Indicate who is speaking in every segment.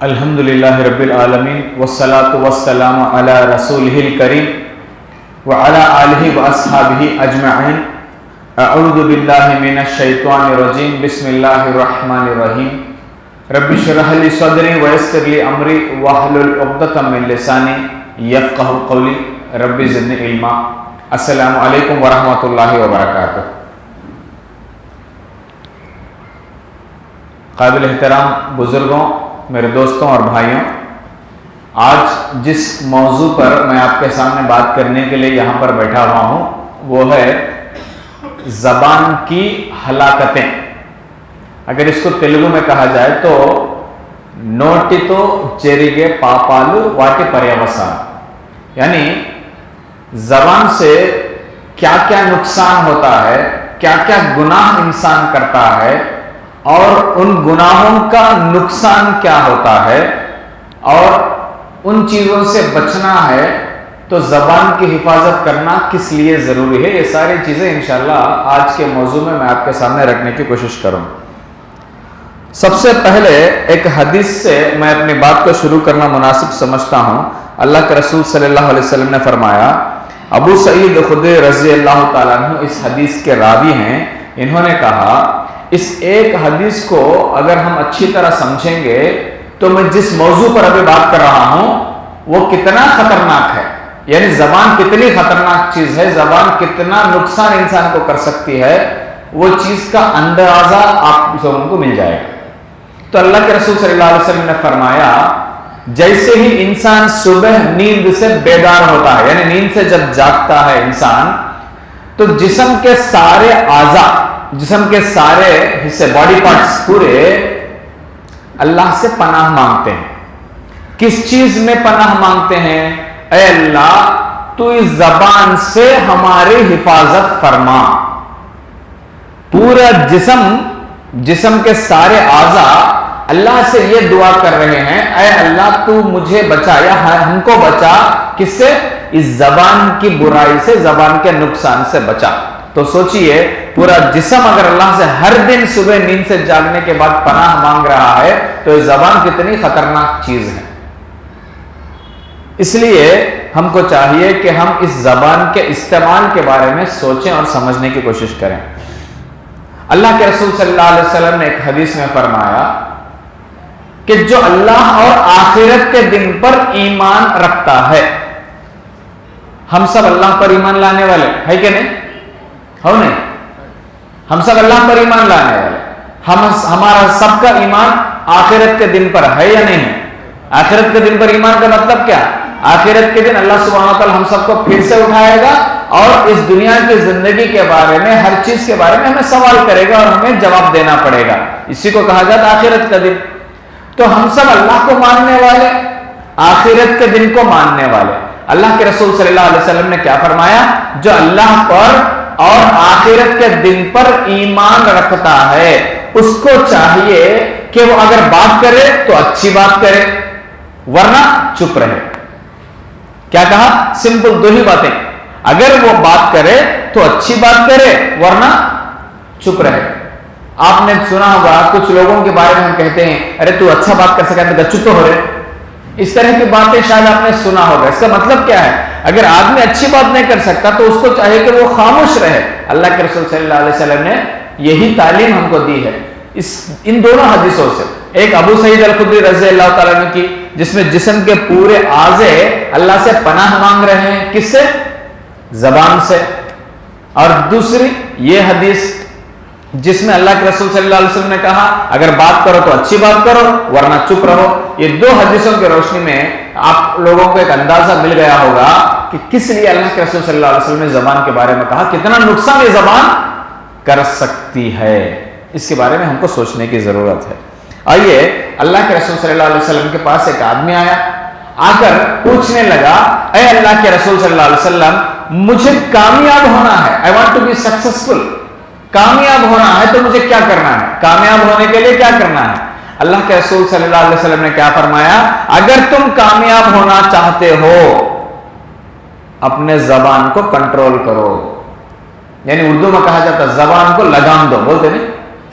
Speaker 1: الحمدللہ رب العالمین والصلاة والسلام علی رسولہ الکریم وعلی آلہ واصحابہ اجمعین. اعوذ باللہ من الشیطان الرجیم. بسم اللہ الرحمن الرحیم. رب اشرح لی صدری ویسر لی امری واحلل عقدۃ من لسانی یفقہوا قولی. رب زدنی علما. السلام علیکم ورحمۃ اللہ وبرکاتہ. قابل احترام بزرگوں، میرے دوستوں اور بھائیوں، آج جس موضوع پر میں آپ کے سامنے بات کرنے کے لیے یہاں پر بیٹھا ہوا ہوں وہ ہے زبان کی ہلاکتیں. اگر اس کو تیلگو میں کہا جائے تو نوٹیتو جریگے پاپالو واٹی پریوسان، یعنی زبان سے کیا کیا نقصان ہوتا ہے، کیا کیا گناہ انسان کرتا ہے اور ان گناہوں کا نقصان کیا ہوتا ہے اور ان چیزوں سے بچنا ہے تو زبان کی حفاظت کرنا کس لیے ضروری ہے. یہ ساری چیزیں انشاءاللہ آج کے موضوع میں آپ کے سامنے رکھنے کی کوشش کروں. سب سے پہلے ایک حدیث سے میں اپنی بات کو شروع کرنا مناسب سمجھتا ہوں. اللہ کے رسول صلی اللہ علیہ وسلم نے فرمایا، ابو سعید خدری رضی اللہ تعالیٰ عنہ اس حدیث کے راوی ہیں. انہوں نے کہا اس ایک حدیث کو اگر ہم اچھی طرح سمجھیں گے تو میں جس موضوع پر ابھی بات کر رہا ہوں وہ کتنا خطرناک ہے، یعنی زبان کتنی خطرناک چیز ہے، زبان کتنا نقصان انسان کو کر سکتی ہے، وہ چیز کا اندازہ آپ لوگوں کو مل جائے گا. تو اللہ کے رسول صلی اللہ علیہ وسلم نے فرمایا، جیسے ہی انسان صبح نیند سے بیدار ہوتا ہے، یعنی نیند سے جب جاگتا ہے انسان، تو جسم کے سارے اعضاء، جسم کے سارے حصے، باڈی پارٹس پورے اللہ سے پناہ مانگتے ہیں. کس چیز میں پناہ مانگتے ہیں؟ اے اللہ تو اس زبان سے ہماری حفاظت فرما. پورا جسم کے سارے اعضاء اللہ سے یہ دعا کر رہے ہیں، اے اللہ تو مجھے بچا یا ہم کو بچا. کس سے؟ اس زبان کی برائی سے، زبان کے نقصان سے بچا. تو سوچئے پورا جسم اگر اللہ سے ہر دن صبح نیند سے جاگنے کے بعد پناہ مانگ رہا ہے تو یہ زبان کتنی خطرناک چیز ہے. اس لیے ہم کو چاہیے کہ ہم اس زبان کے استعمال کے بارے میں سوچیں اور سمجھنے کی کوشش کریں. اللہ کے رسول صلی اللہ علیہ وسلم نے ایک حدیث میں فرمایا کہ جو اللہ اور آخرت کے دن پر ایمان رکھتا ہے، ہم سب اللہ پر ایمان لانے والے ہے کہ نہیں؟ ہو نہیں؟ ہم سب اللہ پر ایمان لانے والے. ہمارا سب کا ایمان آخرت کے دن پر ہے یا نہیں ہے؟ آخرت کے دن پر ایمان کا مطلب کیا؟ آخرت کے دن اللہ سبحانہ وتعالی ہم سب کو پھر سے اٹھائے گا اور اس دنیا کی زندگی کے بارے میں، ہر چیز کے بارے میں ہمیں سوال کرے گا اور ہمیں جواب دینا پڑے گا. اسی کو کہا جاتا ہے آخرت کا دن. تو ہم سب اللہ کو ماننے والے، آخرت کے دن کو ماننے والے. اللہ کے رسول صلی اللہ علیہ وسلم نے کیا فرمایا؟ جو اللہ پر اور آخرت کے دن پر ایمان رکھتا ہے اس کو چاہیے کہ وہ اگر بات کرے تو اچھی بات کرے ورنہ چپ رہے. کیا کہا؟ سمپل دو ہی باتیں. اگر وہ بات کرے تو اچھی بات کرے ورنہ چپ رہے. آپ نے سنا ہوگا کچھ لوگوں کے بارے میں ہم کہتے ہیں، ارے تو اچھا بات کر سکتا ہے، چپ تو ہو رہے. اس طرح کی باتیں شاید آپ نے سنا ہوگا. اس کا مطلب کیا ہے؟ اگر آدمی اچھی بات نہیں کر سکتا تو اس کو چاہیے کہ وہ خاموش رہے. اللہ کے رسول صلی اللہ علیہ وسلم نے یہی تعلیم ہم کو دی ہے ان دونوں حدیثوں سے. ایک ابو سعید الخدری رضی اللہ تعالیٰ عنہ کی، جس میں جسم کے پورے اعضاء اللہ سے پناہ مانگ رہے ہیں. کس سے؟ زبان سے. اور دوسری یہ حدیث جس میں اللہ کے رسول صلی اللہ علیہ وسلم نے کہا اگر بات کرو تو اچھی بات کرو ورنہ چپ رہو. یہ دو حدیثوں کی روشنی میں آپ لوگوں کو ایک اندازہ مل گیا ہوگا کہ کس لیے اللہ کے رسول صلی اللہ علیہ وسلم نے زبان کے بارے میں کہا، کتنا نقصان یہ زبان کر سکتی ہے. اس کے بارے میں ہم کو سوچنے کی ضرورت ہے. آئیے، اللہ کے رسول صلی اللہ علیہ وسلم کے پاس ایک آدمی آیا، آ کر پوچھنے لگا، اے اللہ کے رسول صلی اللہ علیہ وسلم مجھے کامیاب ہونا ہے، I want to be successful. کامیاب ہونا ہے تو مجھے کیا کرنا ہے؟ کامیاب ہونے کے لیے کیا کرنا ہے؟ اللہ کے رسول صلی اللہ علیہ وسلم نے کیا فرمایا؟ اگر تم کامیاب ہونا چاہتے ہو اپنے زبان کو کنٹرول کرو. یعنی اردو میں کہا جاتا ہے زبان کو لگام دو. بولتے نہیں؟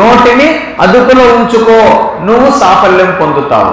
Speaker 1: నోటిని అదుపులో ఉంచుకో, నువ్వు సాఫల్యం పొందుతావు.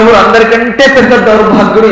Speaker 1: ఎవరు? అందరికంటే పెద్ద దౌర్భాగ్యుడు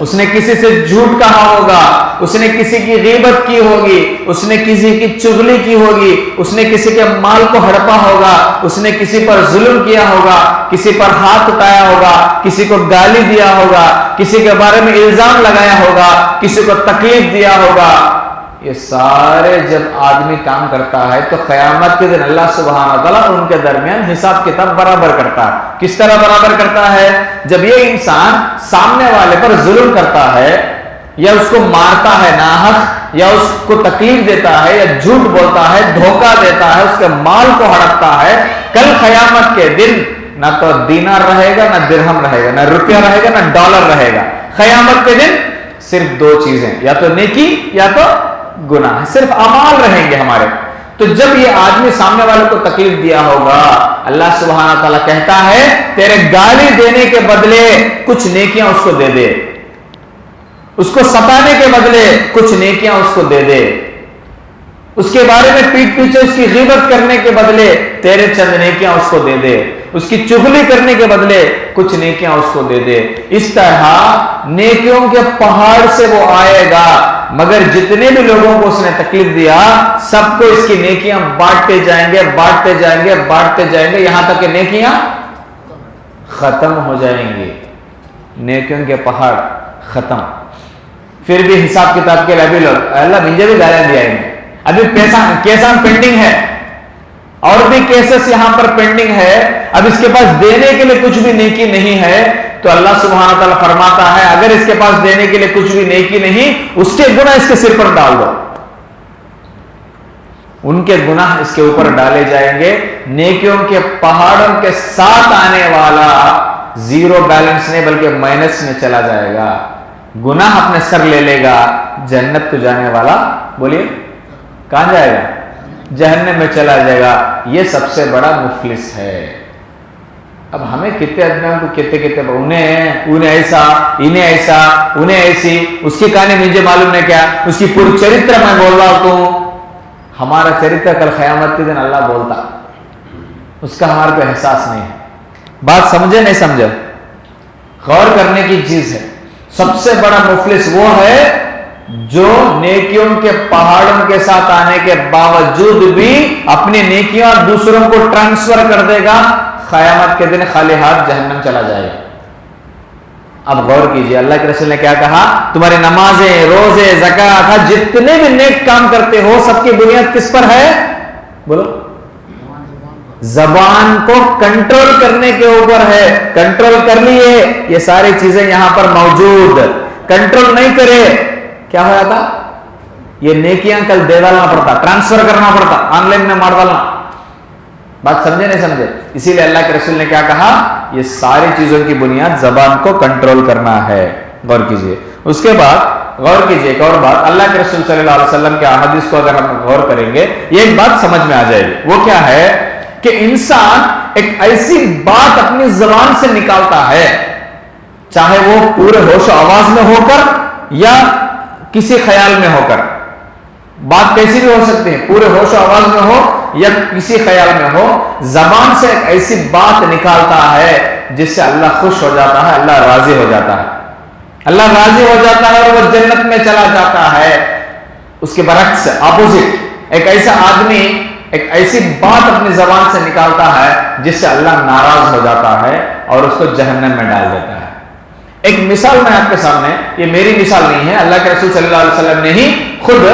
Speaker 1: اس نے کسی سے جھوٹ کہا ہوگا، اس نے کسی کی غیبت کی ہوگی، اس نے کسی کی چغلی کی ہوگی، اس نے کسی کے مال کو ہڑپا ہوگا، اس نے کسی پر ظلم کیا ہوگا، کسی پر ہاتھ اٹھایا ہوگا، کسی کو گالی دیا ہوگا، کسی کے بارے میں الزام لگایا ہوگا، کسی کو تکلیف دیا ہوگا. یہ سارے جب آدمی کام کرتا ہے تو قیامت کے دن اللہ سبحانہ وتعالیٰ ان کے درمیان حساب کتاب برابر کرتا ہے. کس طرح برابر کرتا ہے؟ جب یہ انسان سامنے والے پر ظلم کرتا ہے یا اس کو مارتا ہے ناحق، یا اس کو تکلیف دیتا ہے، یا جھوٹ بولتا ہے، دھوکہ دیتا ہے، اس کے مال کو ہڑپتا ہے، کل قیامت کے دن نہ تو دینار رہے گا، نہ درہم رہے گا، نہ روپیہ رہے گا، نہ ڈالر رہے گا. قیامت کے دن صرف دو چیزیں، یا تو نیکی یا تو گناہ، صرف اعمال رہیں گے ہمارے. تو جب یہ آدمی سامنے والے کو تکلیف دیا ہوگا، اللہ سبحانہ تعالیٰ کہتا ہے تیرے گالی دینے کے بدلے کچھ نیکیاں اس کو دے دے، اس کو ستانے کے بدلے کچھ نیکیاں اس کو دے دے، اس کے بارے میں پیٹ پیچھے اس کی غیبت کرنے کے بدلے تیرے چند نیکیاں اس کو دے دے، اس کی چغلی کرنے کے بدلے کچھ نیکیاں اس کو دے دے. اس طرح نیکیوں کے پہاڑ سے وہ آئے گا، مگر جتنے بھی لوگوں کو اس نے تکلیف دیا سب کو اس کی نیکیاں بانٹتے جائیں گے، بانٹتے جائیں گے، بانٹتے جائیں گے، یہاں تک کہ نیکیاں ختم ہو جائیں گی. نیکیوں کے پہاڑ ختم. پھر بھی حساب کتاب کے لیے لوگ اللہ مجھے بھی گالیاں دیا ہے، ابھی کیسا پینڈنگ ہے، اور بھی کیسز یہاں پر پینڈنگ ہے، اب اس کے پاس دینے کے لیے کچھ بھی نیکی نہیں ہے. تو اللہ سبحانہ تعالیٰ فرماتا ہے اگر اس کے پاس دینے کے لیے کچھ بھی نیکی نہیں، اس کے گناہ اس کے سر پر ڈال دو، ان کے گناہ اس کے اوپر ڈالے جائیں گے. نیکیوں کے پہاڑوں کے ساتھ آنے والا زیرو بیلنس نہیں بلکہ مائنس میں چلا جائے گا، گناہ اپنے سر لے لے گا. جنت کو جانے والا بولیے کہاں جائے گا؟ جہنم میں چلا جائے گا. یہ سب سے بڑا مفلس ہے. اب ہمیں کتنے آدمیوں کو کتنے انہیں ایسا، انہیں ایسا، انہیں ایسی، اس کی کہانی مجھے معلوم نہیں کیا، اس کی پوری چرتر میں بول رہا ہوں. ہمارا چرتر کل قیامت کے دن اللہ بولتا، اس کا ہمارے کو احساس نہیں ہے. بات سمجھے نہیں سمجھے؟ غور کرنے کی چیز ہے. سب سے بڑا مفلس وہ ہے جو نیکیوں کے پہاڑوں کے ساتھ آنے کے باوجود بھی اپنی نیکیاں دوسروں کو ٹرانسفر کر دے گا، قیامت کے دن خالی ہاتھ جہنم چلا جائے گا. اب غور کیجئے اللہ کے رسول نے کیا کہا؟ تمہاری نمازیں، روزے، زکوٰۃ، جتنے بھی نیک کام کرتے ہو سب کی بنیاد کس پر ہے؟ بولو. زبان کو کنٹرول کرنے کے اوپر ہے. کنٹرول کر لیے یہ ساری چیزیں یہاں پر موجود. کنٹرول نہیں کرے کیا ہو جاتا؟ یہ نیکیاں کل دے ڈالنا پڑتا، ٹرانسفر کرنا پڑتا، آن لائن میں مار ڈالنا. بات سمجھے نہیں سمجھے؟ اسی لیے اللہ کے رسول نے کیا کہا؟ یہ ساری چیزوں کی بنیاد زبان کو کنٹرول کرنا ہے. غور کیجئے. اس کے بعد غور کیجئے ایک اور بات، اللہ کے رسول صلی اللہ علیہ وسلم کے احادیث کو اگر ہم غور کریں گے یہ ایک بات سمجھ میں آ جائے گی. وہ کیا ہے کہ انسان ایک ایسی بات اپنی زبان سے نکالتا ہے، چاہے وہ پورے ہوش و آواز میں ہو کر یا کسی خیال میں ہو کر. بات کیسی بھی ہو سکتی ہے، پورے ہوش و آواز میں ہو یا کسی خیال میں ہو. زبان سے ایک ایسی بات نکالتا ہے جس سے اللہ خوش ہو جاتا ہے، اللہ راضی ہو جاتا ہے، اللہ راضی ہو جاتا ہے اور وہ جنت میں چلا جاتا ہے. اس کے برعکس اپوزٹ ایک ایسا آدمی ایک ایسی بات اپنی زبان سے نکالتا ہے جس سے اللہ ناراض ہو جاتا ہے اور اس کو جہنم میں ڈال دیتا ہے. ایک مثال میں آپ کے سامنے، یہ میری مثال نہیں ہے، اللہ کے رسول صلی اللہ علیہ وسلم نے ہی خود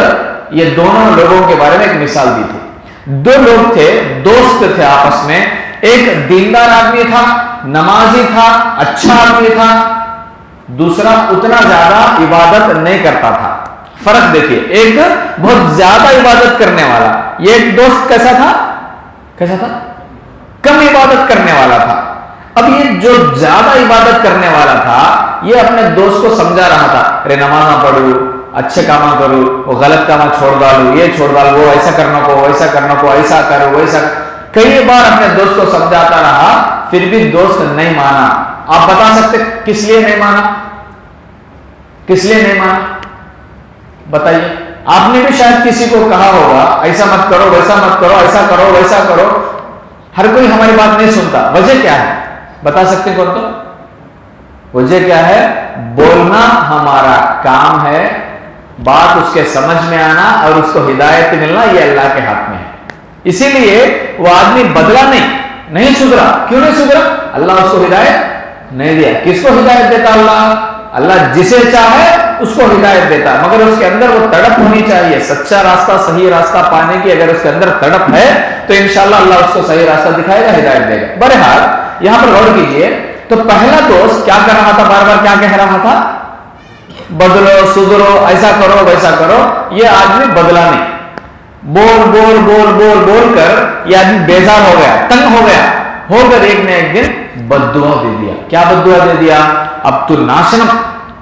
Speaker 1: یہ دونوں لوگوں کے بارے میں ایک مثال دی تھی. دو لوگ تھے، دوست تھے آپس میں. ایک دیندار آدمی تھا، نمازی تھا، اچھا آدمی تھا. دوسرا اتنا زیادہ عبادت نہیں کرتا تھا. فرق دیکھیے، ایک بہت زیادہ عبادت کرنے والا، یہ ایک دوست کیسا تھا؟ کیسا تھا؟ کم عبادت کرنے والا تھا. اب یہ جو زیادہ عبادت کرنے والا تھا یہ اپنے دوست کو سمجھا رہا تھا، ارے نماز پڑھو، اچھے کام کرو، وہ غلط کام چھوڑ ڈالو، یہ چھوڑ ڈالو، وہ ایسا کرنا کو، ویسا کرنا کو، ایسا کرو، ویسا. کئی بار اپنے دوست کو سمجھاتا رہا، پھر بھی دوست نہیں مانا. آپ بتا سکتے کس لیے نہیں مانا؟ کس لیے نہیں مانا بتائیے. آپ نے بھی شاید کسی کو کہا ہوگا ایسا مت کرو، ویسا مت کرو، ایسا کرو، ویسا کرو. ہر کوئی ہماری بات نہیں سنتا. وجہ کیا ہے بتا سکتے کون؟ تو وجہ کیا ہے؟ بولنا ہمارا کام ہے، بات اس کے سمجھ میں آنا اور اس کو ہدایت ملنا یہ اللہ کے ہاتھ میں ہے. اسی لیے وہ آدمی بدلا نہیں سدھرا. کیوں نہیں سدھرا؟ اللہ اس کو ہدایت نہیں دیا. کس کو ہدایت دیتا اللہ جسے چاہے اس کو ہدایت دیتا، مگر اس کے اندر وہ تڑپ ہونی چاہیے. سچا راستہ، صحیح راستہ پانے کی اگر اس کے اندر تڑپ ہے تو انشاءاللہ اللہ اس کو صحیح راستہ دکھائے گا، ہدایت دے گا. بہرحال یہاں پر غور کیجئے تو پہلا دوست کیا کر رہا تھا؟ بار بار کیا کہہ رہا تھا؟ بدلو، سدھرو، ایسا کرو، ویسا کرو. یہ آدمی بدلا نہیں. بول بول بول بول بول کر یہ آدمی بیزار ہو گیا، تنگ ہو گیا، ہو کر ایک نہ ایک دن بد دعا دے دیا. کیا بد دعا دے دیا؟ اب تو ناشنم،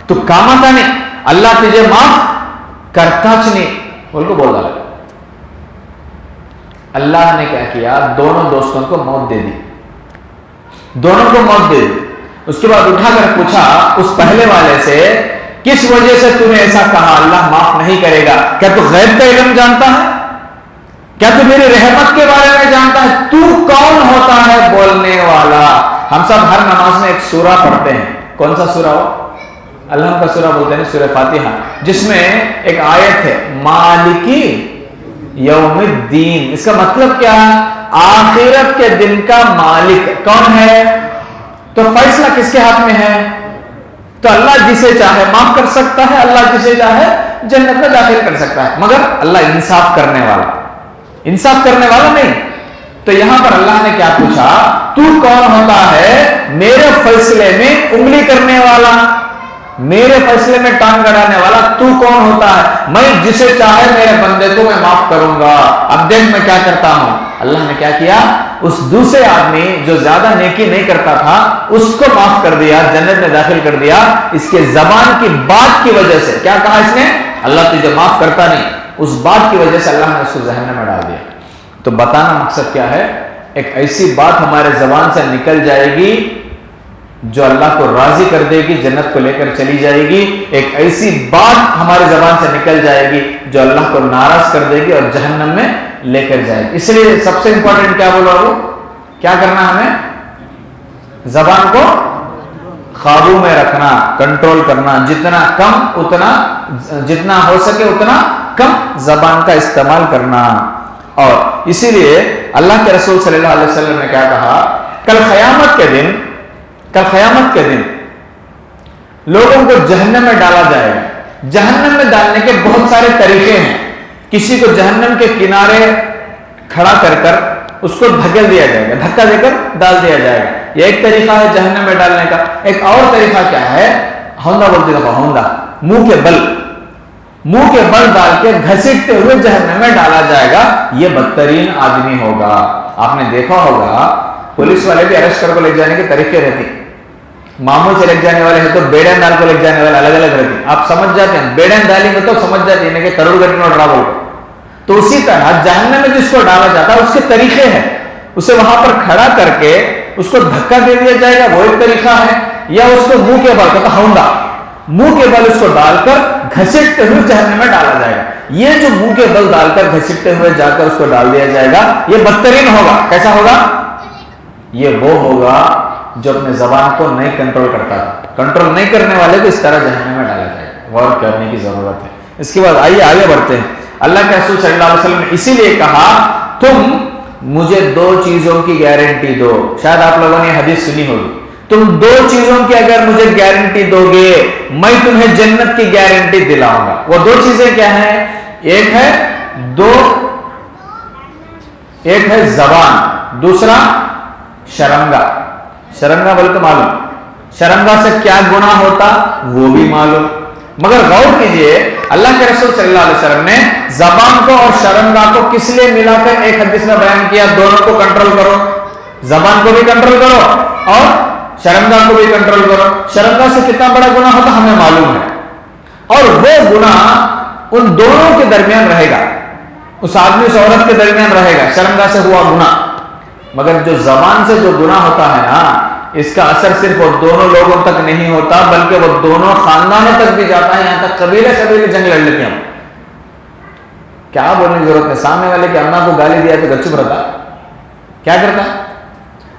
Speaker 1: تو کامتا نہیں، اللہ تجھے معاف کرتا نہیں بول کو بول ڈالا. اللہ نے کیا کیا؟ دونوں دوستوں کو موت دے دی. دونوں کو موت دے دی. اس کے بعد اٹھا کر پوچھا اس پہلے والے سے، کس وجہ سے تم نے ایسا کہا؟ اللہ معاف نہیں کرے گا. کیا تو غیب کا علم جانتا ہے؟ کیا تو میری رحمت کے بارے میں جانتا ہے؟ تو کون ہوتا ہے بولنے والا؟ ہم سب ہر نماز میں ایک سورہ پڑھتے ہیں. کون سا سورہ ہو؟ اللہ کا سورہ بولتے ہیں سورہ فاتحہ، جس میں ایک آیت ہے مالکی یوم الدین. اس کا مطلب کیا ہے؟ آخرت کے دن کا مالک کون ہے؟ تو فیصلہ کس کے ہاتھ میں ہے؟ تو اللہ جسے چاہے معاف کر سکتا ہے، اللہ جسے چاہے جنت میں داخل کر سکتا ہے، مگر اللہ انصاف کرنے والا نہیں. تو یہاں پر اللہ نے کیا پوچھا؟ تو کون ہوتا ہے میرے فیصلے میں انگلی کرنے والا، میرے فیصلے میں ٹانگ گڑانے والا؟ تو کون ہوتا ہے؟ میں جسے چاہے میرے بندے کو میں معاف کروں گا. اب دیکھ میں کیا کرتا ہوں. اللہ نے کیا کیا؟ اس دوسرے آدمی جو زیادہ نیکی نہیں کرتا تھا اس کو معاف کر دیا، جنت میں داخل کر دیا. اس کے زبان کی بات کی وجہ سے کیا کہا اس نے؟ اللہ تجھے معاف کرتا نہیں. اس بات کی وجہ سے اللہ نے اس کو جہنم میں ڈال دیا. تو بتانا مقصد کیا ہے؟ ایک ایسی بات ہمارے زبان سے نکل جائے گی جو اللہ کو راضی کر دے گی، جنت کو لے کر چلی جائے گی. ایک ایسی بات ہماری زبان سے نکل جائے گی جو اللہ کو ناراض کر دے گی اور جہنم میں لے کر جائے گی. اس لیے سب سے امپورٹنٹ کیا بولا وہ؟ کیا کرنا ہمیں؟ زبان کو قابو میں رکھنا، کنٹرول کرنا. جتنا ہو سکے اتنا کم زبان کا استعمال کرنا. اور اسی لیے اللہ کے رسول صلی اللہ علیہ وسلم نے کیا کہا؟ کل قیامت کے دن لوگوں کو جہنم میں ڈالا جائے گا. جہنم میں ڈالنے کے بہت سارے طریقے ہیں. کسی کو جہنم کے کنارے کھڑا کر اس کو دھکیل دیا جائے گا، دھکا دے کر ڈال دیا جائے گا. یہ ایک طریقہ ہے جہنم میں ڈالنے کا. ایک اور طریقہ کیا ہے؟ ہوندا بولتے ہیں، ہوندا، منہ کے بل ڈال کے گھسیٹتے ہوئے جہنم میں ڈالا جائے گا. یہ بدترین آدمی ہوگا. آپ نے دیکھا ہوگا پولیس والے بھی اریسٹ کر کو لے جانے کے طریقے رہتے ہیں. معمول سے لے جانے والے ہیں تو بیڑن ڈال کو لے جانے والے الگ الگ رہتے ہیں. آپ سمجھ جاتے ہیں بیڑن ڈالیں گے تو سمجھ جاتے ہیں کہ کروڑ گھر نوٹ ڈرا بول. تو اسی طرح جہنم میں جس کو ڈالا جاتا ہے اس کے طریقے ہیں. اسے وہاں پر کھڑا کر کے اس کو دھکا دے دیا جائے گا، وہ ایک طریقہ ہے. یا اس کو منہ کے بل کا ہوندا، منہ کے بل اس کو ڈال کر گھسیٹتے ہوئے جہنم میں ڈالا جائے گا. یہ جو منہ کے بل ڈال کر گھسیٹتے ہوئے جا کر اس کو ڈال دیا جائے گا، یہ بدترین ہوگا. کیسا ہوگا؟ یہ وہ ہوگا جو اپنے زبان کو نہیں کنٹرول کرتا تھا. کنٹرول نہیں کرنے والے کو اس طرح جہنم میں ڈالا جائے گا. غور کرنے کی ضرورت ہے. اس کے بعد آئیے آگے بڑھتے ہیں. اللہ کے رسول صلی اللہ علیہ وسلم نے اسی لیے کہا تم مجھے 2 چیزوں کی گارنٹی دو. شاید آپ لوگوں نے حدیث سنی ہوگی. تم 2 چیزوں کی اگر مجھے گارنٹی دو گے میں تمہیں جنت کی گارنٹی دلاؤں گا. وہ 2 چیزیں کیا ہیں؟ ایک ہے زبان، دوسرا شرمگا بولے تو معلوم. شرمگا سے کیا گناہ ہوتا وہ بھی معلوم. مگر غور کیجئے اللہ کے رسول صلی اللہ علیہ وسلم نے زبان کو اور شرمگاہ کو کس لیے ملا کر ایک حدیث میں بیان کیا؟ دونوں کو کنٹرول کرو. زبان کو بھی کنٹرول کرو اور شرمگاہ کو بھی کنٹرول کرو. شرمگاہ سے کتنا بڑا گناہ ہوتا ہمیں معلوم ہے، اور وہ گناہ ان دونوں کے درمیان رہے گا. اس آدمی سے عورت کے درمیان رہے گا شرمگاہ سے ہوا گناہ. مگر جو زبان سے جو گناہ ہوتا ہے نا، اس کا اثر صرف وہ دونوں لوگوں تک نہیں ہوتا بلکہ وہ دونوں خاندانوں تک بھی جاتا ہے. یہاں تک قبیلے جنگ لڑ لیتے ہیں. کیا بولنے کی ضرورت ہے؟ سامنے والے کی اماں کو گالی دیا تو گچپ رہتا کیا کرتا؟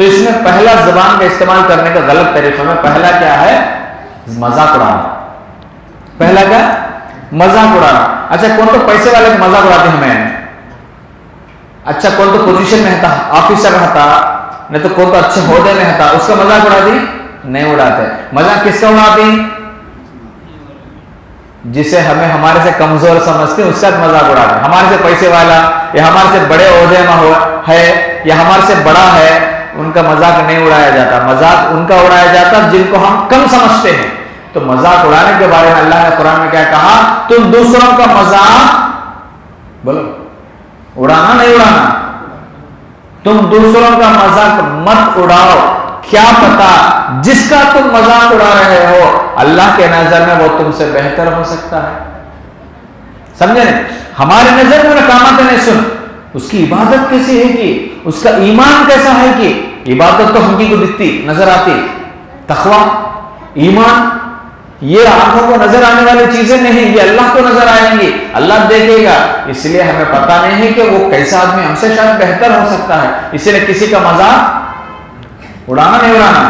Speaker 1: تو اس میں پہلا زبان کا استعمال کرنے کا غلط طریقوں میں پہلا کیا ہے؟ مذاق اڑانا. پہلا کیا؟ مذاق اڑانا. اچھا کون تو پیسے والے مذاق اڑاتے ہیں ہمیں. اچھا کون تو پوزیشن میں رہتا، آفیسر رہتا، نہیں تو کون تو اچھے عہدے میں رہتا، اس کا مذاق اڑاتی نہیں اڑاتے. مذاق کس کا اڑاتی؟ جسے ہمیں ہمارے سے کمزور سمجھتے ہیں اس کا مذاق اڑاتے. ہمارے سے پیسے والا یا ہمارے سے بڑے عہدے میں ہے یا ہمارے سے بڑا ہے، ان کا مذاق نہیں اڑایا جاتا. مذاق ان کا اڑایا جاتا جن کو ہم کم سمجھتے ہیں. تو مذاق اڑانے کے بارے میں اللہ نے قرآن میں کیا کہا؟ تم دوسروں کا مذاق بولو، اڑانا نہیں اڑانا، تم دوسروں کا مذاق مت اڑاؤ. کیا پتا جس کا تم مذاق اڑا رہے ہو اللہ کے نظر میں وہ تم سے بہتر ہو سکتا ہے. سمجھے؟ ہماری نظر میں ناکامات نہیں. سن اس کی عبادت کیسی ہے کہ اس کا ایمان کیسا ہے کہ عبادت تو ہم کی کو دکھتی نظر آتی، تقویٰ ایمان یہ آنکھوں کو نظر آنے والی چیزیں نہیں، یہ اللہ کو نظر آئیں گی، اللہ دیکھے گا. اس لیے ہمیں پتہ نہیں ہے کہ وہ کیسا آدمی ہم سے شاید بہتر ہو سکتا ہے. اسی لیے کسی کا مذاق اڑانا نہیں اڑانا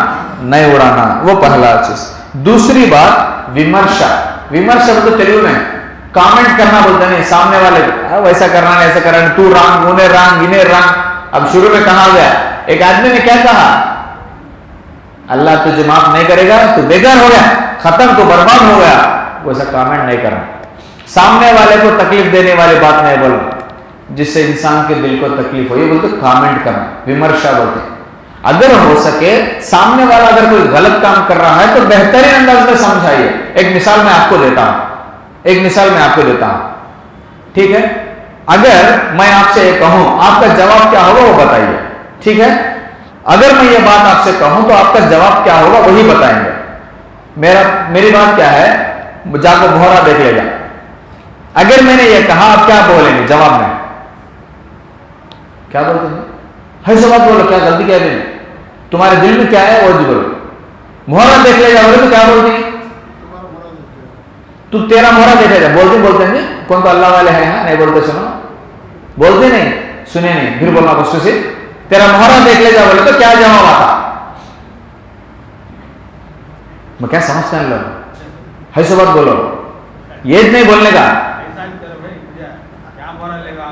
Speaker 1: نہیں اڑانا. وہ پہلا چیز. دوسری بات ومرشا. ومرشا تو تیلگو میں کامنٹ کرنا بولتے ہیں. سامنے والے ویسا کرنا نہیں ایسا کرنا، تو رانگ انہیں رانگ انہیں رانگ. اب شروع میں کہا گیا، ایک آدمی نے کیا کہا؟ اللہ تجھے معاف نہیں کرے گا، تو بیکار ہو گیا، ختم، تو برباد ہو گیا. ویسا کامنٹ نہیں کرنا. سامنے والے کو تکلیف دینے والی بات نہیں بولنا جس سے انسان کے دل کو تکلیف ہو، یہ بولتے کامنٹ کرنا، ومرشا بولتے. اگر ہو سکے سامنے والا اگر کوئی غلط کام کر رہا ہے تو بہترین انداز میں سمجھائیے. ایک مثال میں آپ کو دیتا ہوں. ٹھیک ہے؟ اگر میں آپ سے یہ کہوں آپ کا جواب کیا ہوگا وہ بتائیے. ٹھیک ہے؟ اگر میں یہ بات آپ سے کہوں تو آپ کا جواب کیا ہوگا وہی بتائیں گے. میری بات کیا ہے؟ جا کو بھورا دیکھ لے گا. اگر میں نے یہ کہا آپ کیا بولیں گے جواب میں؟ کیا بولتے ہیں؟ ہے سب بات بولو، کیا غلطی کیا ہے؟ تمہارے دل میں کیا ہے وہ جو بولو. مہرا دیکھ لے گا بولے تو کیا بولتی؟ تو تیرا مہرا دیکھے گا. بولتے ہیں کون تو اللہ والے ہیں نہیں بولتے. سنو بولتے نہیں، سنے نہیں، پھر بولنا کچھ سے. تیرا مہرا دیکھ لے گا بولے تو کیا جواب آتا؟ میں کیا سمجھتے ہیں لوگ؟ ہے سب بات بولو، یہ نہیں بولنے کا.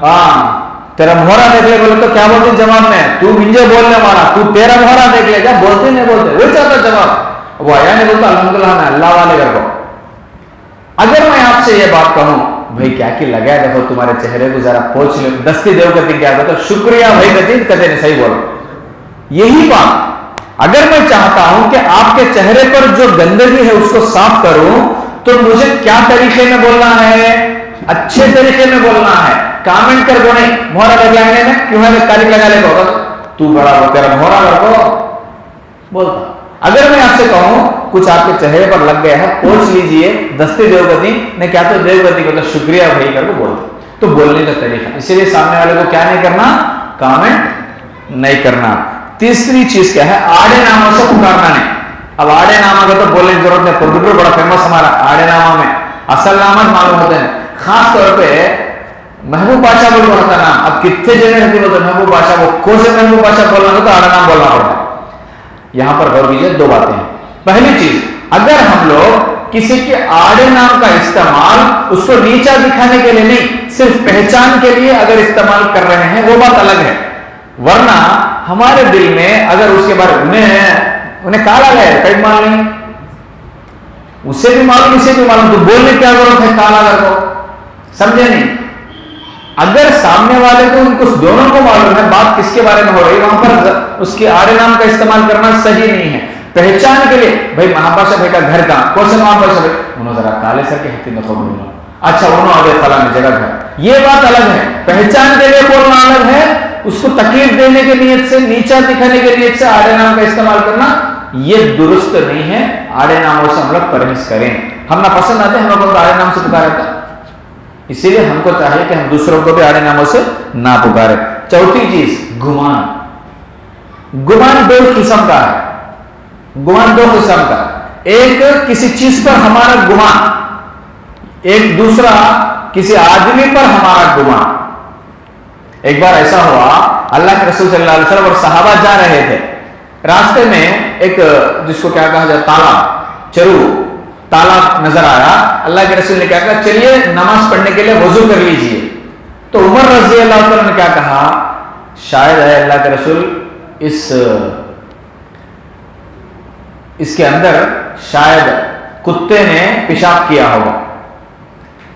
Speaker 1: ہاں تیرا مہرا دیکھ لے بولے تو کیا بولتے جواب میں؟ تو مجھے بولنے والا، تو تیرا مہرا دیکھ لے گا. بولتے نہیں بولتے وہی چاہتا جواب. وہ آیا نہیں بولتا الحمدللہ میں اللہ والے گھر کو. اگر میں آپ سے یہ بات کہوں بھائی کیا کہ لگا ہے دیکھو تمہارے چہرے کو ذرا پوچھ لو، دستی دیو کہتے کیا تو شکریہ بھائی کہتے کہتے نہیں صحیح بولو. یہی بات اگر میں چاہتا ہوں کہ آپ کے چہرے پر جو گندگی ہے اس کو صاف کروں تو مجھے کیا طریقے میں بولنا ہے؟ اچھے طریقے میں بولنا ہے. کامنٹ کر دو نہیں، مہرا لگانے میں کیوں ہے تاریخ لگا لے گا تو بڑا ہو تیرا مہرا لگو بولتا. اگر میں آپ سے کہوں کچھ آپ کے چہرے پر لگ گیا ہے پوچھ لیجئے دستے دیوگتی نہیں کیا تو دیوگتی کو تو شکریہ بھائی کر کو بولتے. تو بولنے کا طریقہ اسی لیے سامنے والے کو کیا نہیں کرنا؟ کامنٹ نہیں کرنا. تیسری چیز کیا ہے؟ آڑے ناموں سے پکارنا نہیں. اب آڑے نامہ کا تو بولنے کی ضرورت نہیں، پرتگال بڑا فیمس ہمارا آڑے نامہ میں اصل نام معلوم ہوتے ہیں. خاص طور پہ محبوب بادشاہ بول رہا تھا نام. اب کتنے جگہ رہتی بولتے محبوب بادشاہ، وہ کون سے محبوب بادشاہ بولنا ہو تو آڑا نام بولنا ہوگا. یہاں پر غور کیجیے دو باتیں ہیں. پہلی چیز اگر ہم لوگ کسی کے آڑے نام کا استعمال اس کو نیچا دکھانے کے لیے نہیں صرف پہچان کے لیے اگر استعمال کر رہے ہیں وہ بات الگ ہے. ورنہ ہمارے دل میں اگر اس کے بارے انہیں کالا گیا کئی مان نہیں اسے بھی معلوم اسے بھی معلوم تو بولنے کیا ضرورت ہے کالا اگر کو سمجھے نہیں. اگر سامنے والے کو ان کو دونوں کو معلوم ہے بات کس کے بارے میں ہو رہی ہے وہاں پر اس کے آڑے نام کا استعمال کرنا صحیح نہیں ہے. پہچان کے لیے بھائی مہاپاشا بھائی کا گھر کا کون سے مہاپاشا بھائی انہوں ذرا کالے سر کے ہتھی نہ بولنا اچھا انہوں آگے فلاں جگہ گھر یہ بات الگ ہے. پہچان کے لیے بولنا الگ ہے. اس کو تکلیف دینے کے نیت سے نیچا دکھانے کے نیت سے آڑے نام کا استعمال کرنا یہ درست نہیں ہے. آڑے ناموں سے ہم لوگ پرہیز کریں. ہم نہ پسند آتے ہم لوگ آڑے نام سے پکارا تھا اسی لیے ہم کو چاہیے کہ ہم دوسروں کو بھی آڑے ناموں سے نہ پکارے. چوتھی چیز گمان. گمان دو قسم کا ہے. گمان دو قسم کا. ایک کسی چیز پر ہمارا گمان، ایک دوسرا کسی آدمی پر ہمارا گمان. ایک بار ایسا ہوا اللہ کے رسول صلی اللہ علیہ وسلم اور صحابہ جا رہے تھے راستے میں ایک جس کو کیا کہا جائے تالاب چرو تالاب نظر آیا. اللہ کے رسول نے کیا کہا چلیے نماز پڑھنے کے لیے وضو کر لیجئے. تو عمر رضی اللہ عنہ نے کیا کہا شاید ہے اللہ کے رسول اس کے اندر شاید کتے نے پیشاب کیا ہوگا,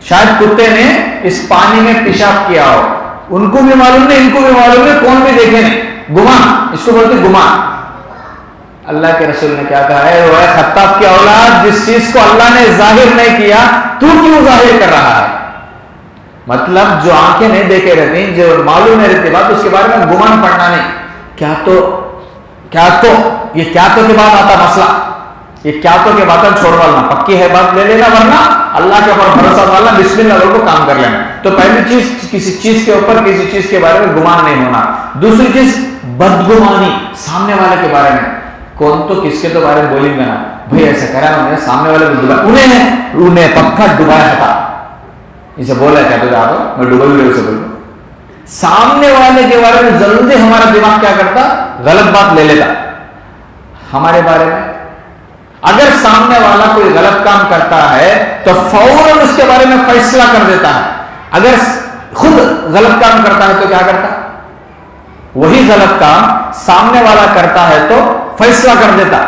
Speaker 1: شاید کتے نے اس پانی میں پیشاب کیا ہو. ان کو بھی معلوم نہیں, ان کو بھی معلوم نہیں, کون بھی دیکھے نہیں, گمان, اس کو بولتے گمان. اللہ کے رسول نے کیا کہا ہے وہ خطاب کی اولاد جس چیز کو اللہ نے ظاہر نہیں کیا تو کیوں ظاہر کر رہا ہے. مطلب جو آنکھیں نہیں دیکھے رہتی, جو معلوم نہیں رہتی بات, اس کے بارے میں گمان پڑنا نہیں. کیا تو یہ کیا تو کے بعد آتا مسئلہ, یہ کیا تو کے باتیں چھوڑ ڈالنا, پکی ہے بات لے لینا, ورنہ اللہ کے اوپر بھروسہ ڈالنا, بسم اللہ کو کام کر لینا. تو پہلی چیز کسی چیز کے اوپر کسی چیز کے بارے میں گمان نہیں ہونا. دوسری چیز بدگمانی سامنے والے کے بارے میں. کون تو کس کے تو بارے میں بولیں گے نا بھائی ایسا کرا انہوں نے, سامنے والے کو ڈبایا, انہیں پکا ڈبایا تھا, اسے بولا کیا تو آپ میں ڈوبا بھی اسے بولوں. سامنے والے کے بارے میں جلدی ہمارا دماغ کیا کرتا, غلط بات لے لیتا ہمارے بارے میں. اگر سامنے والا کوئی غلط کام کرتا ہے تو فوراً اس کے بارے میں فیصلہ کر دیتا ہے. اگر خود غلط کام کرتا ہے تو کیا کرتا, وہی غلط کام سامنے والا کرتا ہے تو فیصلہ کر دیتا.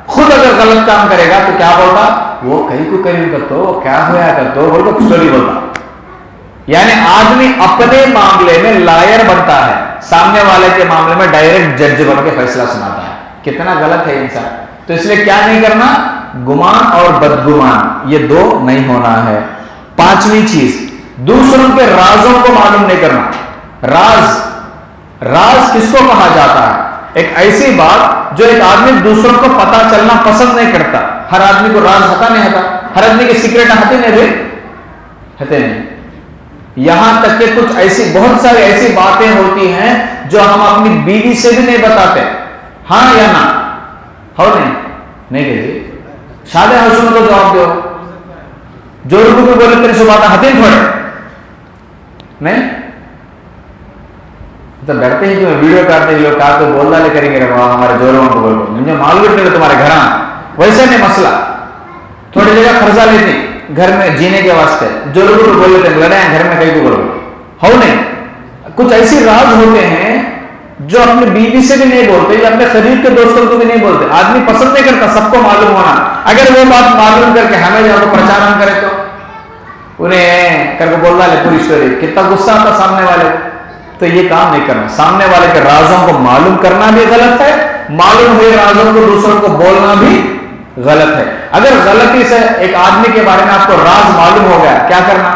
Speaker 1: خود اگر غلط کام کرے گا تو کیا بولتا, وہ کہیں کو کریں کر تو کیا ہوا کر تو بول کو اسٹوری بولتا. یعنی آدمی اپنے معاملے میں لائر بنتا ہے, سامنے والے کے معاملے میں ڈائریکٹ جج بن کے فیصلہ سناتا ہے. کتنا غلط ہے انسان. تو اس لیے کیا نہیں کرنا, گمان اور بدگمان یہ دو نہیں ہونا ہے. پانچویں چیز دوسروں کے رازوں کو معلوم نہیں کرنا. راز کس کو کہا جاتا ہے, ایک ایسی بات جو ایک آدمی دوسروں کو پتا چلنا پسند نہیں کرتا. ہر آدمی کو راز ہوتا نہیں ہوتا, ہر آدمی کے سیکرٹ ہوتے نہیں. یہاں تک کہ کچھ ایسی بہت ساری ایسی باتیں ہوتی ہیں جو ہم اپنی بیوی سے بھی نہیں بتاتے. ہاں یا نہ ہو نہیں کہتے. شادی حسن کو جواب دو, جو لوگوں کو بولے تیرے سے بات ہتیں تھوڑے نہیں تو ڈرتے ہیں کہ میں ویڈیو کاٹتے لوگ کہا تو بولنا لے کریں گے ہمارے جوروں کو بول کو مجھے معلوم نہیں تمہارے گھر ویسے نہیں مسئلہ. تھوڑی جگہ قرضہ لیتے گھر میں جینے کے واسطے, جو لوگوں کو بول لیتے ہیں لڑے ہیں گھر میں کہیں کو بولو ہو نہیں. کچھ ایسی راز ہوتے ہیں جو اپنی بیوی سے بھی نہیں بولتے یا اپنے قریب کے دوستوں کو بھی نہیں بولتے. آدمی پسند نہیں کرتا سب کو معلوم ہونا. اگر وہ بات معلوم کر کے ہمیں جب پرچارن کرے تو انہیں کر کے بولنا لے پوری اسٹوری, کتنا غصہ آتا سامنے والے. تو یہ کام نہیں کرنا. سامنے والے کے رازوں کو معلوم کرنا بھی غلط ہے, معلوم ہوئے رازوں کو دوسروں کو بولنا بھی غلط ہے. اگر غلطی سے ایک آدمی کے بارے میں آپ کو راز معلوم ہو گیا, کیا کرنا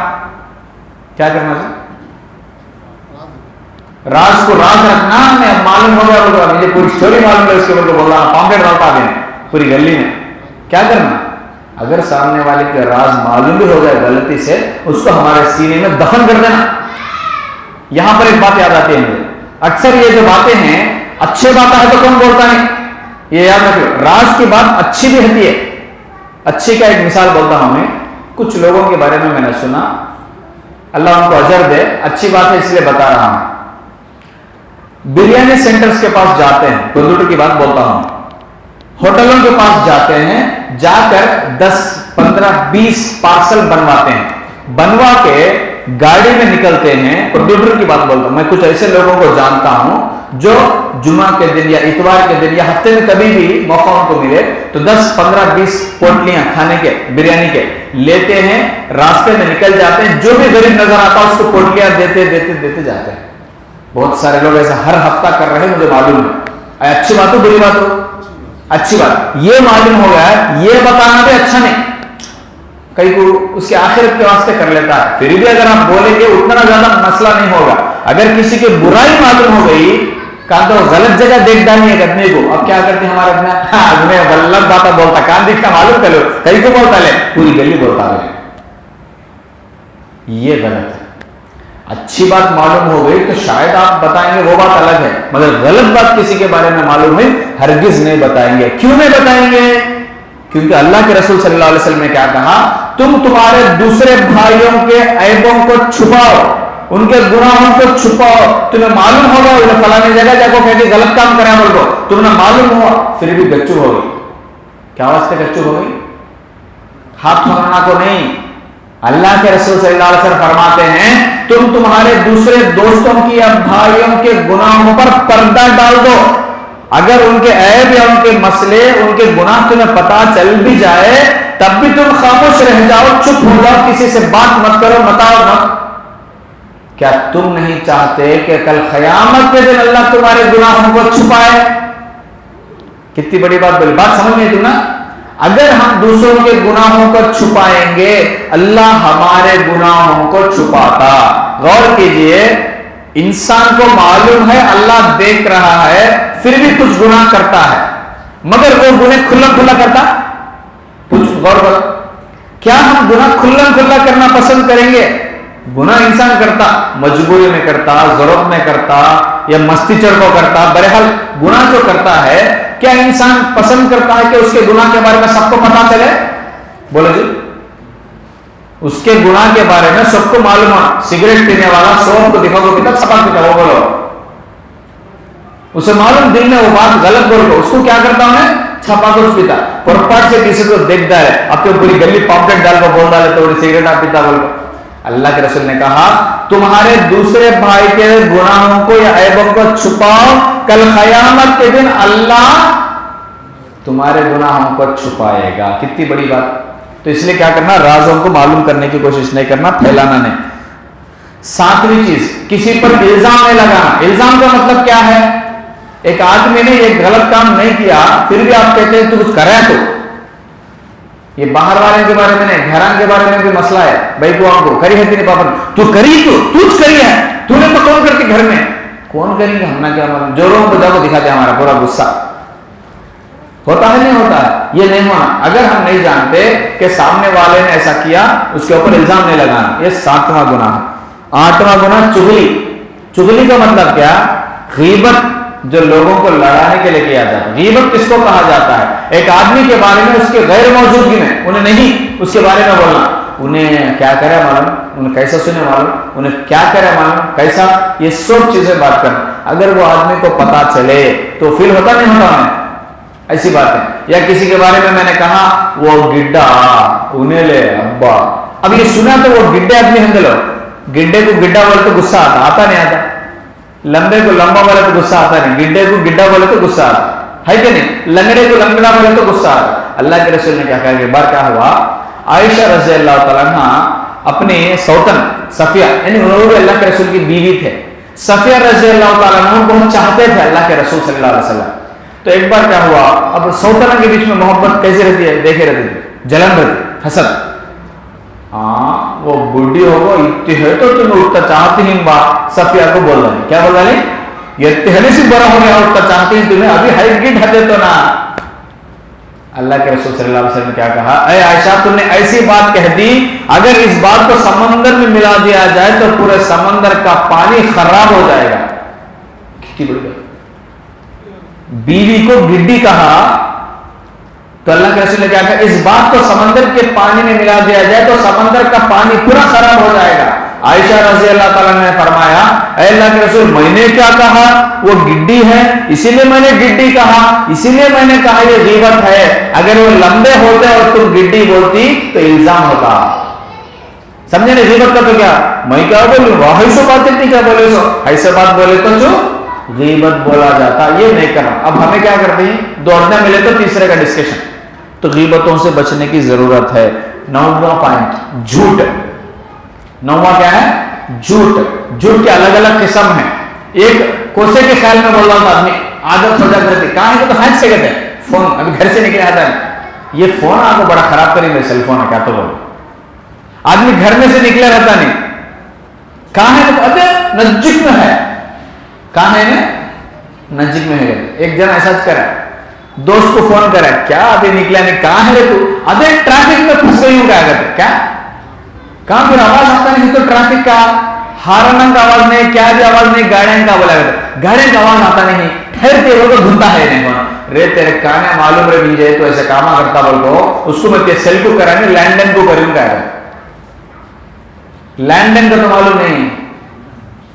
Speaker 1: راز کو راز رکھنا. میں معلوم ہو گیا مجھے پوری اسٹوری معلوم ہے, اس کے اوپر بول رہا پامپلیٹ ڈالتا بھی پوری گلی میں. کیا کرنا, اگر سامنے والے کے راز معلوم بھی ہو جائے غلطی سے, اس کو ہمارے سینے میں دفن کر دینا. یہاں پر ایک بات یاد آتی ہے مجھے, اکثر یہ جو باتیں ہیں اچھے باتیں ہیں تو کون بولتا نہیں, یہ یاد رکھو. راز کی بات اچھی بھی ہوتی ہے. اچھی کا ایک مثال بولتا ہوں میں. کچھ لوگوں کے بارے میں نے سنا, اللہ ان کو اجر دے, اچھی بات ہے اس لیے بتا رہا ہوں. بریانی سینٹرز کے پاس جاتے ہیں, کمپیوٹر کی بات بولتا ہوں, ہوٹلوں کے پاس جاتے ہیں, جا کر 10 15 20 پارسل بنواتے ہیں. بنوا کے گاڑی میں نکلتے ہیں. کمپیوٹر کی بات بولتا ہوں میں. کچھ ایسے لوگوں کو جانتا ہوں جو جمعہ کے دن یا اتوار کے دن یا ہفتے میں کبھی بھی موقع ان کو ملے تو 10 15 20 پوٹلیاں کھانے کے بریانی کے لیتے ہیں, راستے میں نکل جاتے ہیں. جو بھی غریب نظر آتا ہے اس کو پوٹلیاں دیتے جاتے ہیں. بہت سارے لوگ ایسا ہر ہفتہ کر رہے ہیں, مجھے معلوم ہے. اچھی بات ہو بری بات ہو, اچھی بات یہ معلوم ہو گیا ہے, یہ بتانا بھی اچھا نہیں. کئی کو اس کے آخرت کے واسطے کر لیتا ہے. پھر بھی اگر آپ بولیں گے اتنا زیادہ مسئلہ نہیں ہوگا. اگر کسی کی برائی معلوم ہو گئی, کہاں تو غلط جگہ دیکھ ڈالنی ہے آدمی کو. اب کیا کرتے ہیں ہمارے آدمی غلط بات بولتا, کان دیکھتا معلوم کر لو, کئی کو بولتا لے پوری گلی بولتا ہے. یہ غلط ہے. اچھی بات معلوم ہو گئی تو شاید آپ بتائیں گے, وہ بات الگ ہے, مگر غلط بات کسی کے بارے میں معلوم ہے ہرگز نہیں بتائیں گے. کیوں نہیں بتائیں گے؟ کیونکہ اللہ کے رسول صلی اللہ علیہ وسلم نے کیا کہا, تم تمہارے دوسرے بھائیوں کے عیبوں کو چھپاؤ ان کے گناہوں کو چھپاؤ. تمہیں معلوم ہوگا انہیں فلاں جگہ جا کو کہہ کے غلط کام کرا بول کو تمہیں معلوم ہوا پھر بھی گچو ہو گئی. کیا واسطے گچو ہو گئی؟ ہاتھ مارنا کو نہیں. اللہ کے رسول صلی اللہ علیہ وسلم فرماتے ہیں تم تمہارے دوسرے دوستوں کی یا بھائیوں کے گناہوں پر پردہ ڈال دو. اگر ان کے عیب یا ان کے مسئلے ان کے گناہ تمہیں پتا چل بھی جائے تب بھی تم خاموش رہ جاؤ, چپ ہو جاؤ, کسی سے بات مت کرو, بتاؤ مت. کیا تم نہیں چاہتے کہ کل قیامت کے دن اللہ تمہارے گناہوں کو چھپائے؟ کتنی بڑی بات بولی, بات سمجھ میں تم نا. اگر ہم دوسروں کے گناہوں کو چھپائیں گے اللہ ہمارے گناہوں کو چھپاتا. غور کیجئے, انسان کو معلوم ہے اللہ دیکھ رہا ہے پھر بھی کچھ گناہ کرتا ہے, مگر وہ گناہ کھلا کھلا کرتا. کچھ غور کرو, کیا ہم گناہ کھلا کھلا کرنا پسند کریں گے؟ گناہ انسان کرتا, مجبوری میں کرتا, ضرورت میں کرتا یا مستی چڑھ کو کرتا, بہرحال گناہ جو کرتا ہے کیا انسان پسند کرتا ہے کہ اس کے گناہ کے بارے میں سب کو پتا چلے؟ بولو جی, اس کے گناہ کے بارے میں سب کو معلوم ہے. سگریٹ پینے والا 100 کو دکھاؤ کتنا چھپا پیتا, وہ بولو اسے معلوم دل میں وہ بات غلط بول کو اس کو کیا کرتا ہوں چھپا کچھ پیتا. پرپٹ سے کسی کو دیکھتا ہے اب تو پوری گلی پاپلیٹ ڈال کو بول ڈالے تو سگریٹ آپ پیتا بول. اللہ کے رسول نے کہا تمہارے دوسرے بھائی کے گناہوں کو یا عیبوں کو چھپاؤ, کل قیامت کے دن اللہ تمہارے گناہوں کو چھپائے گا. کتنی بڑی بات. تو اس لیے کیا کرنا, رازوں کو معلوم کرنے کی کوشش نہیں کرنا, پھیلانا نہیں. 7ویں چیز, کسی پر الزام نہیں لگانا. الزام کا مطلب کیا ہے؟ ایک آدمی نے ایک غلط کام نہیں کیا پھر بھی آپ کہتے ہیں تو کچھ کرے. تو یہ باہر والے کے بارے میں نہیں, گھران کے بارے میں بھی مسئلہ ہے. بھائی کو آپ کو کری ہے تیرے پاپا تو کری, تو کری ہے, تو نے تو کون کرتی گھر میں, کون کریں گے ہم نے کیا معلوم. جو لوگوں کو جب دکھاتے ہمارا پورا غصہ ہوتا ہے نہیں ہوتا ہے, یہ نہیں ہونا. اگر ہم نہیں جانتے کہ سامنے والے نے ایسا کیا اس کے اوپر الزام نہیں لگانا. یہ 7واں گناہ ہے. 8واں گناہ چغلی. چغلی کا مطلب کیا؟ غیبت, جو لوگوں کو لڑانے کے لیے کیا جاتا ہے. غیبت کس کو کہا جاتا ہے؟ ایک آدمی کے بارے میں اس کے غیر موجودگی میں انہیں نہیں اس کے بارے میں بولنا. انہیں کیا کرے معلوم, انہیں کیسا سنے معلوم, انہیں کیا کرے معلوم, کیسا, یہ سب چیزیں بات کرنا. اگر وہ آدمی کو پتا چلے تو فیل ہوتا نہیں ہوتا ہمیں ایسی بات ہے. یا کسی کے بارے میں نے کہا وہ گڈا انہیں لے ابا, اب یہ سنا تو وہ گڈے آدمی ہم لو, گڈے کو گڈا بولے تو غصہ آتا نہیں آتا, لمبے کو لمبا بولے تو غصہ آتا نہیں, گڈے کو گڈا بولے تو غصہ آتا ہے کہ نہیں, لنگڑے کو لنگڑا بولے تو غصہ آتا. اللہ کے رسول نے کیا کہا, ایک بار کیا ہوا, عائشہ رضی اللہ تعالیٰ عنہ اپنے سوتن صفیہ, یعنی وہ اللہ کے رسول کی بیوی تھے, صفیہ رضی اللہ تعالیٰ عنہ بہت چاہتے تھے اللہ کے رسول صلی اللہ علیہ وسلم. تو ایک بار کیا ہوا, اب سوتن کے بیچ میں محبت کیسی رہتی ہے, دیکھے رہتی ہے, جلن رہتی, حسد. ہاں وہ بڈھی ہوگا اتنی ہے تو تمہیں اٹھتا چاہتی ہی بات صفیہ کو بول رہے ہیں, کیا بول رہے ہیں, یہ اتنے سے بڑا ہو گیا اٹھتا چاہتی ہی تمہیں, ابھی ہائٹ گیٹ ہٹے تو نا. اللہ کے رسول صلی اللہ علیہ وسلم نے کیا کہا, اے عائشہ تم نے ایسی بات کہہ دی, اگر اس بات کو سمندر میں ملا دیا جائے تو پورے سمندر کا پانی خراب ہو جائے گا. کتنی بڑی بات. بیوی کو گڈی کہا تو اللہ کے رسول نے کیا کہا, اس بات کو سمندر کے پانی میں ملا دیا جائے تو سمندر کا پانی پورا خراب ہو جائے گا. عائشہ رضی اللہ تعالیٰ نے فرمایا, اے اللہ کے رسول میں نے کیا کہا, وہ گڈی ہے اسی لیے میں نے گڈی کہا, اسی لیے میں نے کہا یہ غیبت ہے. اگر وہ لمبے ہوتے اور تم گڈی بولتی تو الزام ہوتا. سمجھے نا غیبت کا تو کیا, میں کیا بولوں, وہ ایسے بات اتنی کیا بولے, سو ایسے بات بولے تو جو غیبت بولا جاتا, یہ نہیں کرنا. اب ہمیں کیا کرتے ہیں, دوڑنے ملے تو تیسرے کا ڈسکشن. تو غیبتوں سے بچنے کی ضرورت ہے. 9واں پوائنٹ, جھوٹ. 9واں کیا ہے, جھوٹ. جھوٹ کے الگ الگ قسم ہیں. ایک کوسے کے خیال میں بول رہا ہوں, آدمی عادت ہو جاتی رہتی, کہاں ہے تو ہینڈ سے کہتے ہیں فون, ابھی گھر سے نکلے آتا ہے, یہ فون آپ کو بڑا خراب کریں گے, سیل فون ہے کیا تو بولو. آدمی گھر میں سے نکلے رہتا نہیں, کہاں ہے تو ابھی نزدیک میں ہے, کہاں ہے نزدیک میں ہے. ایک جن ایسا کرا, دوست کو فون کرا, کیا ابھی نکلا نہیں, کہاں ہے تو, ابھی ٹریفک میں پھنس گئی ہوں, کیا کرتے, کیا کہاں پھر آواز آتا نہیں تو ٹریفک کا, ہارن کا آواز نہیں, کیا بھی آواز نہیں, گاڑیاں کا بولا کرتا, گاڑیاں کا آواز آتا نہیں, ٹھہرتے وہ تو دھنتا ہے نہیں, رے تیرے کانے معلوم رہے بھی جائے تو ایسے کاما کرتا بول کو, اس کو میں سیل کو کرا نہیں, لینڈن کو کروں, کیا ہے لینڈن کا تو معلوم نہیں,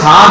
Speaker 1: 7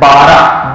Speaker 1: 12,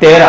Speaker 1: 13,